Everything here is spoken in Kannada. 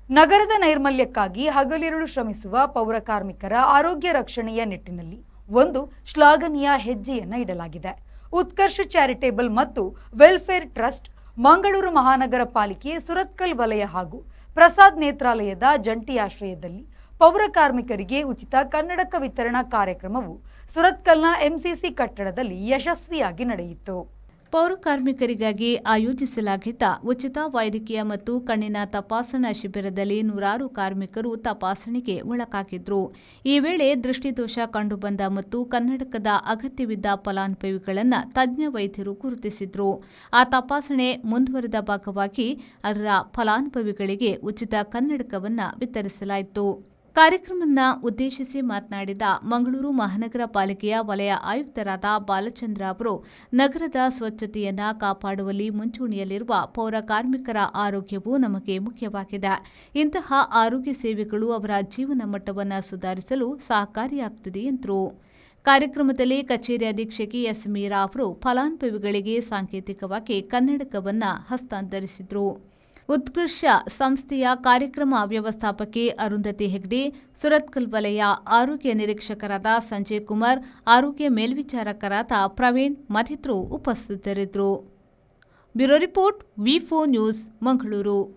ನಗರದ ನೈರ್ಮಲ್ಯಕ್ಕಾಗಿ ಹಗಲಿರುಳು ಶ್ರಮಿಸುವ ಪೌರ ಕಾರ್ಮಿಕರ ಆರೋಗ್ಯ ರಕ್ಷಣೆಯ ನಿಟ್ಟಿನಲ್ಲಿ ಒಂದು ಶ್ಲಾಘನೀಯ ಹೆಜ್ಜೆಯನ್ನು ಇಡಲಾಗಿದೆ. ಉತ್ಕರ್ಷ ಚಾರಿಟೇಬಲ್ ಮತ್ತು ವೆಲ್ಫೇರ್ ಟ್ರಸ್ಟ್, ಮಂಗಳೂರು ಮಹಾನಗರ ಪಾಲಿಕೆ, ಸುರತ್ಕಲ್ ವಲಯ ಹಾಗೂ ಪ್ರಸಾದ್ ನೇತ್ರಾಲಯದ ಜಂಟಿ ಆಶ್ರಯದಲ್ಲಿ ಪೌರ ಕಾರ್ಮಿಕರಿಗೆ ಉಚಿತ ಕನ್ನಡಕ ವಿತರಣಾ ಕಾರ್ಯಕ್ರಮವು ಸುರತ್ಕಲ್ನ ಎಂಸಿಸಿ ಕಟ್ಟಡದಲ್ಲಿ ಯಶಸ್ವಿಯಾಗಿ ನಡೆಯಿತು. ಪೌರ ಕಾರ್ಮಿಕರಿಗಾಗಿ ಆಯೋಜಿಸಲಾಗಿದ್ದ ಉಚಿತ ವೈದ್ಯಕೀಯ ಮತ್ತು ಕಣ್ಣಿನ ತಪಾಸಣಾ ಶಿಬಿರದಲ್ಲಿ ನೂರಾರು ಕಾರ್ಮಿಕರು ತಪಾಸಣೆಗೆ ಒಳಗಾಗಿದ್ರು. ಈ ವೇಳೆ ದೃಷ್ಟಿದೋಷ ಕಂಡುಬಂದ ಮತ್ತು ಕನ್ನಡಕದ ಅಗತ್ಯವಿದ್ದ ಫಲಾನುಭವಿಗಳನ್ನು ತಜ್ಞ ವೈದ್ಯರು ಗುರುತಿಸಿದ್ರು. ಆ ತಪಾಸಣೆ ಮುಂದುವರೆದ ಭಾಗವಾಗಿ ಅದರ ಫಲಾನುಭವಿಗಳಿಗೆ ಉಚಿತ ಕನ್ನಡಕವನ್ನು ವಿತರಿಸಲಾಯಿತು. ಕಾರ್ಯಕ್ರಮವನ್ನು ಉದ್ದೇಶಿಸಿ ಮಾತನಾಡಿದ ಮಂಗಳೂರು ಮಹಾನಗರ ಪಾಲಿಕೆಯ ವಲಯ ಆಯುಕ್ತರಾದ ಬಾಲಚಂದ್ರ ಅವರು, ನಗರದ ಸ್ವಚ್ಛತೆಯನ್ನು ಕಾಪಾಡುವಲ್ಲಿ ಮುಂಚೂಣಿಯಲ್ಲಿರುವ ಪೌರ ಕಾರ್ಮಿಕರ ಆರೋಗ್ಯವು ನಮಗೆ ಮುಖ್ಯವಾಗಿದೆ. ಇಂತಹ ಆರೋಗ್ಯ ಸೇವೆಗಳು ಅವರ ಜೀವನ ಮಟ್ಟವನ್ನು ಸುಧಾರಿಸಲು ಸಹಕಾರಿಯಾಗುತ್ತದೆ ಎಂದರು. ಕಾರ್ಯಕ್ರಮದಲ್ಲಿ ಕಚೇರಿ ಅಧೀಕ್ಷಕಿ ಎಸ್ ಮೀರಾ ಅವರು ಫಲಾನುಭವಿಗಳಿಗೆ ಸಾಂಕೇತಿಕವಾಗಿ ಕನ್ನಡಕವನ್ನು ಹಸ್ತಾಂತರಿಸಿದರು. ಉತ್ಕೃಷ್ಟ ಸಂಸ್ಥೆಯ ಕಾರ್ಯಕ್ರಮ ವ್ಯವಸ್ಥಾಪಕಿ ಅರುಂಧತಿ ಹೆಗ್ಡೆ, ಸುರತ್ಕಲ್ ವಲಯ ಆರೋಗ್ಯ ನಿರೀಕ್ಷಕರಾದ ಸಂಜಯ್ ಕುಮಾರ್, ಆರೋಗ್ಯ ಮೇಲ್ವಿಚಾರಕರಾದ ಪ್ರವೀಣ್ ಮತ್ತಿತರರು ಉಪಸ್ಥಿತರಿದ್ದರು. ಬ್ಯೂರೋ ರಿಪೋರ್ಟ್, ವಿ4 ನ್ಯೂಸ್, ಮಂಗಳೂರು.